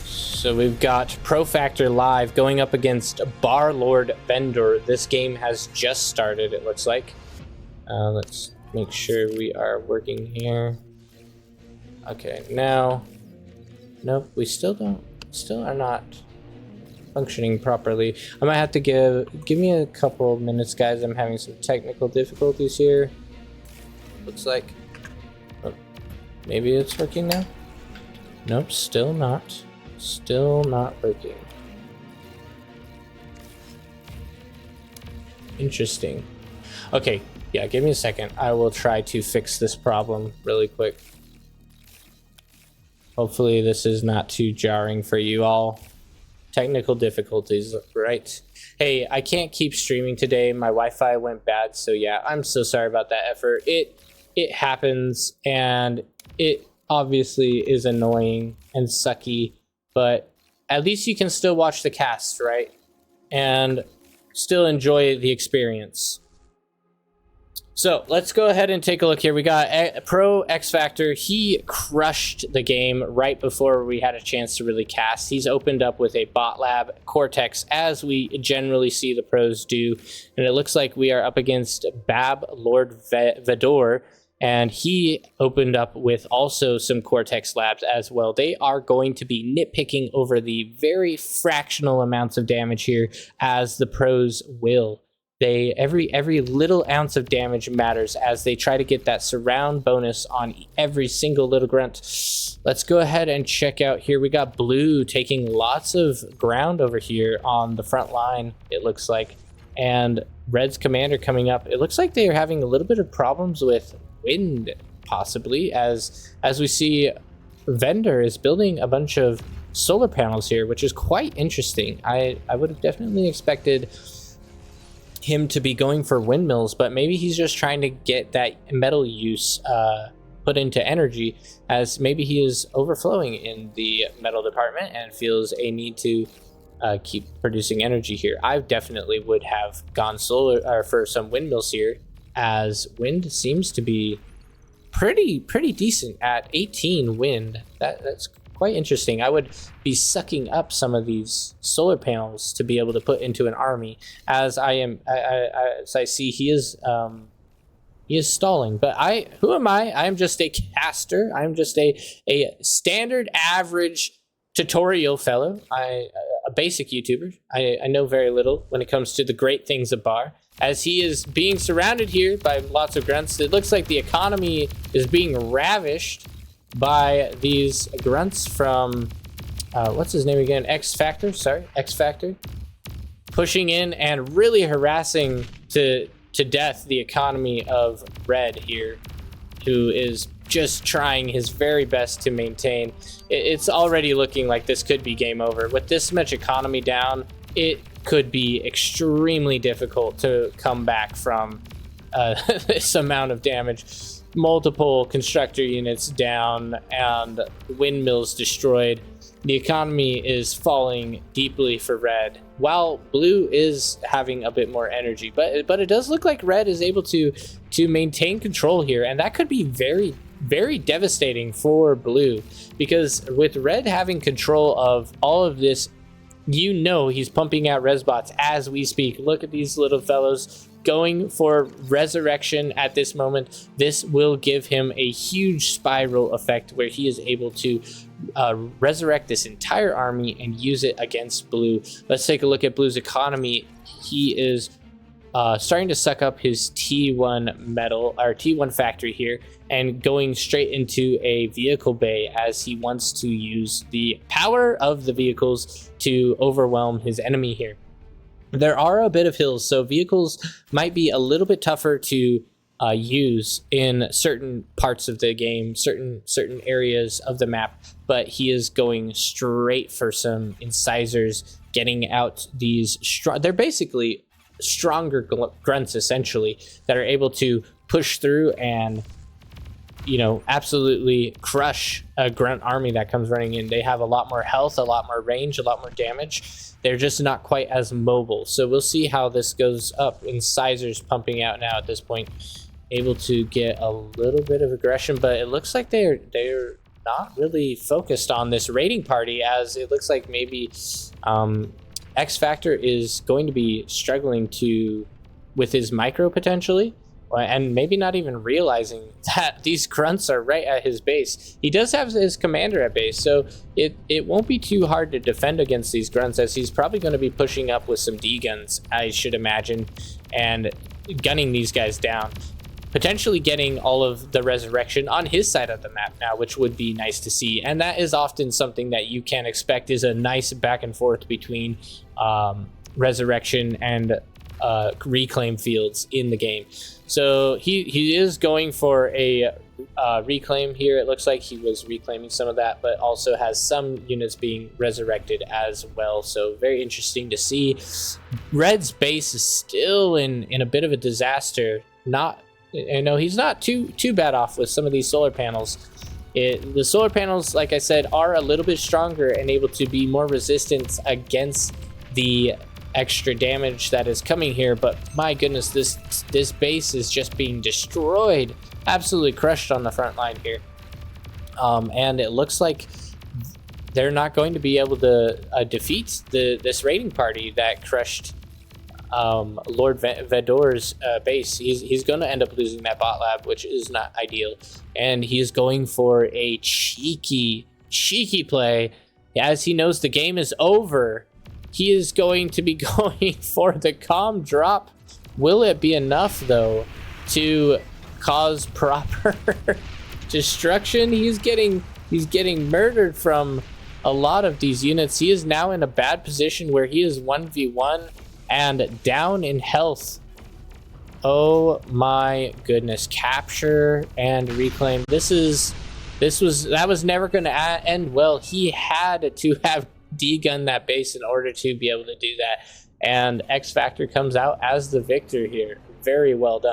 So we've got ProXfactorLive going up against BarLordVedor. This game has just started, it looks like. Let's make sure we are working here. Okay, now, nope, we still are not functioning properly. I might have to give me a couple minutes, guys. I'm having some technical difficulties here. Looks like, oh, maybe it's working now. Nope, still not working. Interesting. Okay, yeah, give me a second. I will try to fix this problem really quick. Hopefully this is not too jarring for you all. Technical difficulties, right? Hey, I can't keep streaming today. My Wi-Fi went bad, so yeah, I'm so sorry about that effort. It happens, and it obviously is annoying and sucky, but at least you can still watch the cast, right? And still enjoy the experience. So let's go ahead and take a look here. We got ProXfactor. He crushed the game right before we had a chance to really cast. He's opened up with a bot lab Cortex, as we generally see the pros do. And it looks like we are up against BarLordVedor, and he opened up with also some Cortex labs as well. They are going to be nitpicking over the very fractional amounts of damage here, as the pros will. Every little ounce of damage matters as they try to get that surround bonus on every single little grunt. Let's go ahead and check out here. We got blue taking lots of ground over here on the front line, it looks like, and red's commander coming up. It looks like they are having a little bit of problems with wind, possibly, as we see Vendor is building a bunch of solar panels here, which is quite interesting. I would have definitely expected him to be going for windmills, but maybe he's just trying to get that metal use put into energy, as maybe he is overflowing in the metal department and feels a need to keep producing energy here. I definitely would have gone solar or for some windmills here, as wind seems to be pretty decent at 18 wind. That's quite interesting. I would be sucking up some of these solar panels to be able to put into an army, as as I see he is stalling. But who am I? I'm just a caster. I'm just a standard average tutorial fellow. A basic YouTuber. I know very little when it comes to the great things of Bar, as he is being surrounded here by lots of grunts. It looks like the economy is being ravished by these grunts from what's his name again? XFactor, pushing in and really harassing to death the economy of red here, who is just trying his very best to maintain. It's already looking like this could be game over. With this much economy down, it could be extremely difficult to come back from this amount of damage. Multiple constructor units down and windmills destroyed. The economy is falling deeply for red, while blue is having a bit more energy. But it does look like red is able to maintain control here, and that could be very, very devastating for blue, because with red having control of all of this, you know, he's pumping out resbots as we speak. Look at these little fellows going for resurrection at this moment. This will give him a huge spiral effect where he is able to resurrect this entire army and use it against blue. Let's take a look at blue's economy. He is starting to suck up his T1 metal, or T1 factory here, and going straight into a vehicle bay, as he wants to use the power of the vehicles to overwhelm his enemy here. There are a bit of hills, so vehicles might be a little bit tougher to use in certain parts of the game, certain areas of the map, but he is going straight for some incisors, getting out these they're basically stronger grunts, essentially, that are able to push through and, you know, absolutely crush a grunt army that comes running in. They have a lot more health, a lot more range, a lot more damage. They're just not quite as mobile. So we'll see how this goes up. Incisors pumping out now at this point, able to get a little bit of aggression, but it looks like they're not really focused on this raiding party, as it looks like maybe X Factor is going to be struggling with his micro potentially, and maybe not even realizing that these grunts are right at his base. He does have his commander at base, so it won't be too hard to defend against these grunts, as he's probably going to be pushing up with some D-guns, I should imagine, and gunning these guys down. Potentially getting all of the resurrection on his side of the map now, which would be nice to see. And that is often something that you can expect, is a nice back and forth between resurrection and reclaim fields in the game. So he is going for a reclaim here. It looks like he was reclaiming some of that, but also has some units being resurrected as well. So very interesting to see. Red's base is still in a bit of a disaster. He's not too bad off with some of these solar panels. The solar panels, like I said, are a little bit stronger and able to be more resistant against the extra damage that is coming here. But my goodness, this base is just being destroyed, absolutely crushed on the front line here. And it looks like they're not going to be able to defeat this raiding party that crushed LordVedor's base. He's going to end up losing that bot lab, which is not ideal. And he's going for a cheeky play, as he knows the game is over. He is going to be going for the comm drop. Will it be enough, though, to cause proper destruction? He's getting murdered from a lot of these units. He is now in a bad position where he is 1v1 and down in health. Oh my goodness. Capture and reclaim. That was never going to end well. He had to have D-gun that base in order to be able to do that. And X Factor comes out as the victor here. Very well done.